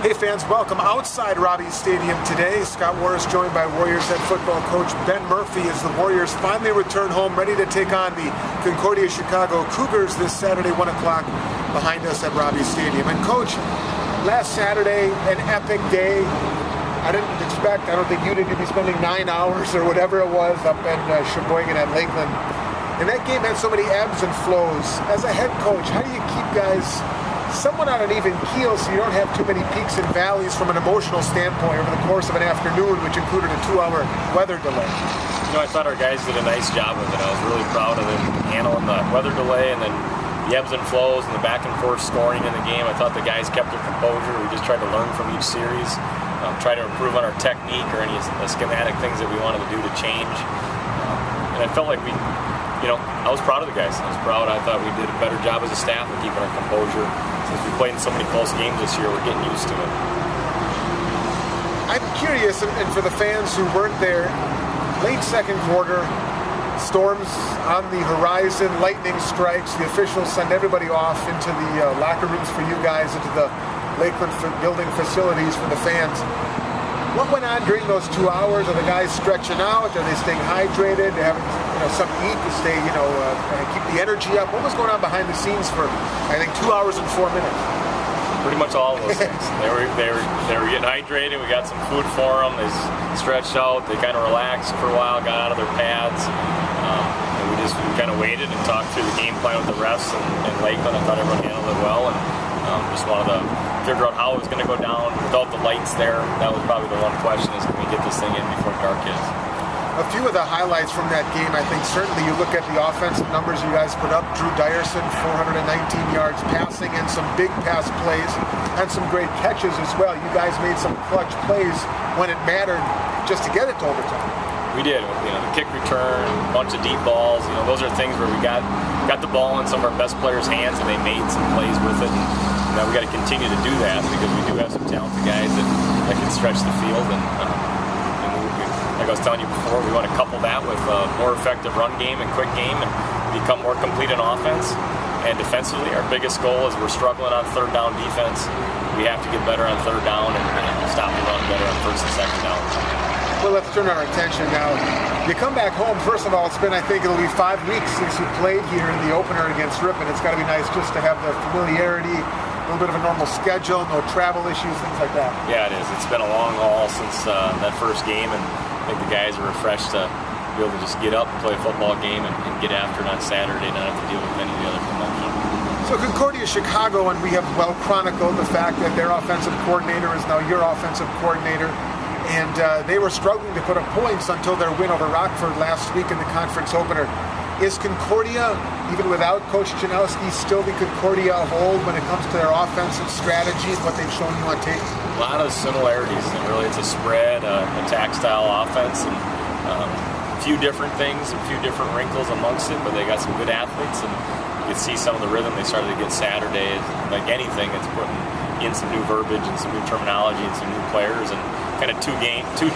Hey fans, welcome outside Robbie Stadium today. Scott Warris joined by Warriors head football coach Ben Murphy as the Warriors finally return home, ready to take on the Concordia Chicago Cougars this Saturday, 1 o'clock behind us at Robbie Stadium. And coach, last Saturday, an epic day. I don't think you did, to be spending 9 hours or whatever it was up in Sheboygan at Lakeland. And that game had so many ebbs and flows. As a head coach, how do you keep guys somewhat on an even keel so you don't have too many peaks and valleys from an emotional standpoint over the course of an afternoon, which included a 2-hour weather delay? You know, I thought our guys did a nice job of it. I was really proud of them handling the weather delay and then the ebbs and flows and the back and forth scoring in the game. I thought the guys kept their composure. We just tried to learn from each series, try to improve on our technique or any schematic things that we wanted to do to change. And I felt like I was proud of the guys. I was proud. I thought we did a better job as a staff of keeping our composure. Since we played in so many close games this year, we're getting used to it. I'm curious, and for the fans who weren't there, late second quarter, storms on the horizon, lightning strikes, the officials send everybody off into the locker rooms for you guys, into the Lakeland building facilities for the fans. What went on during those 2 hours? Are the guys stretching out? Are they staying hydrated? They having something to eat to stay, keep the energy up? What was going on behind the scenes for, I think, 2 hours and 4 minutes? Pretty much all of those things. They were getting hydrated. We got some food for them. They stretched out. They kind of relaxed for a while, got out of their pads. And we kind of waited and talked through the game plan with the refs in Lakeland. I thought everyone handled it well, and just wanted to figure out how it was going to go down without the lights there. That was probably the one question, is can we get this thing in before dark hits? A few of the highlights from that game, I think certainly you look at the offensive numbers you guys put up. Drew Dyerson, 419 yards passing and some big pass plays and some great catches as well. You guys made some clutch plays when it mattered just to get it to overtime. We did. The kick return, a bunch of deep balls. Those are things where we got the ball in some of our best players' hands and they made some plays with it. And we got to continue to do that because we do have some talented guys that can stretch the field. And like I was telling you before, we want to couple that with a more effective run game and quick game and become more complete in offense. And defensively, our biggest goal is we're struggling on third down defense. We have to get better on third down and stop the run better on first and second down. Well, let's turn our attention now. You come back home. First of all, it's been, I think it'll be 5 weeks since you played here in the opener against Ripon. It's got to be nice just to have the familiarity, a little bit of a normal schedule, no travel issues, things like that. Yeah, it is. It's been a long haul since that first game, and I think the guys are refreshed to be able to just get up and play a football game and get after it on Saturday, not have to deal with any of the other commotion. So Concordia Chicago, and we have well chronicled the fact that their offensive coordinator is now your offensive coordinator. And they were struggling to put up points until their win over Rockford last week in the conference opener. Is Concordia, even without Coach Janowski, still the Concordia of old when it comes to their offensive strategy and what they've shown you on tape? A lot of similarities. Really, it's a spread, attack style offense, and a few different things, a few different wrinkles amongst it, but they got some good athletes, and you can see some of the rhythm they started to get Saturday. Like anything, it's putting in some new verbiage and some new terminology and some new players, and kind of two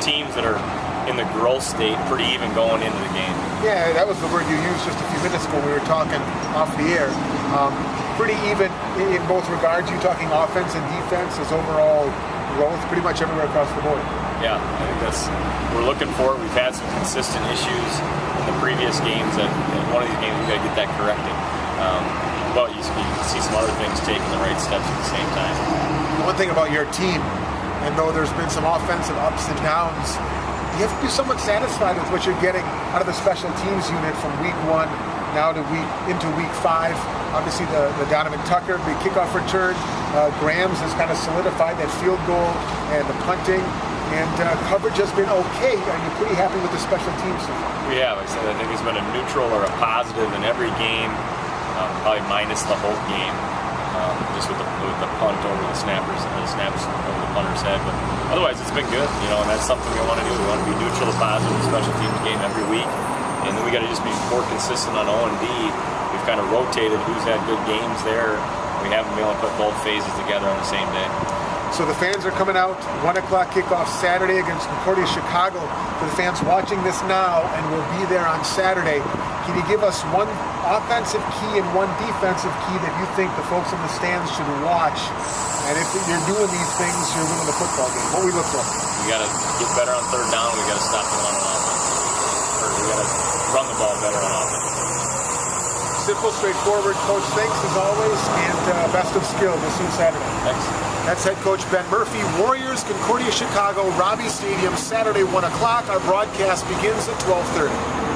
teams that are in the growth state, pretty even going into the game. Yeah, that was the word you used just a few minutes ago when we were talking off the air. Pretty even in both regards. You talking offense and defense as overall growth pretty much everywhere across the board. Yeah, I think that's what we're looking for. We've had some consistent issues in the previous games, and in one of these games we've got to get that corrected. But you see some other things taking the right steps at the same time. One thing about your team, and though there's been some offensive ups and downs, you have to be somewhat satisfied with what you're getting out of the special teams unit from week 1 now to into week 5. Obviously the Donovan Tucker, the kickoff return, Graham's has kind of solidified that field goal and the punting, and coverage has been okay. Are you pretty happy with the special teams? We have. I think it's been a neutral or a positive in every game, probably minus the whole game. Just with the punt over the snaps over the punter's head, but otherwise it's been good, and that's something we want to do. We want to be neutral to positive in the special teams game every week, and then we got to just be more consistent on O&D. We've kind of rotated who's had good games there. We haven't been able to put both phases together on the same day. So the fans are coming out, 1 o'clock kickoff Saturday against Concordia Chicago. For the fans watching this now and will be there on Saturday, can you give us one offensive key and one defensive key that you think the folks in the stands should watch And if you're doing these things, you're winning the football game. What we look for? We got to get better on third down. We got to stop the run on offense. Or we got to run the ball better on offense. Simple, straightforward. Coach, thanks as always, and best of skill. We'll see you Saturday. Thanks. That's head coach Ben Murphy. Warriors, Concordia, Chicago, Robbie Stadium, Saturday, 1 o'clock. Our broadcast begins at 12:30.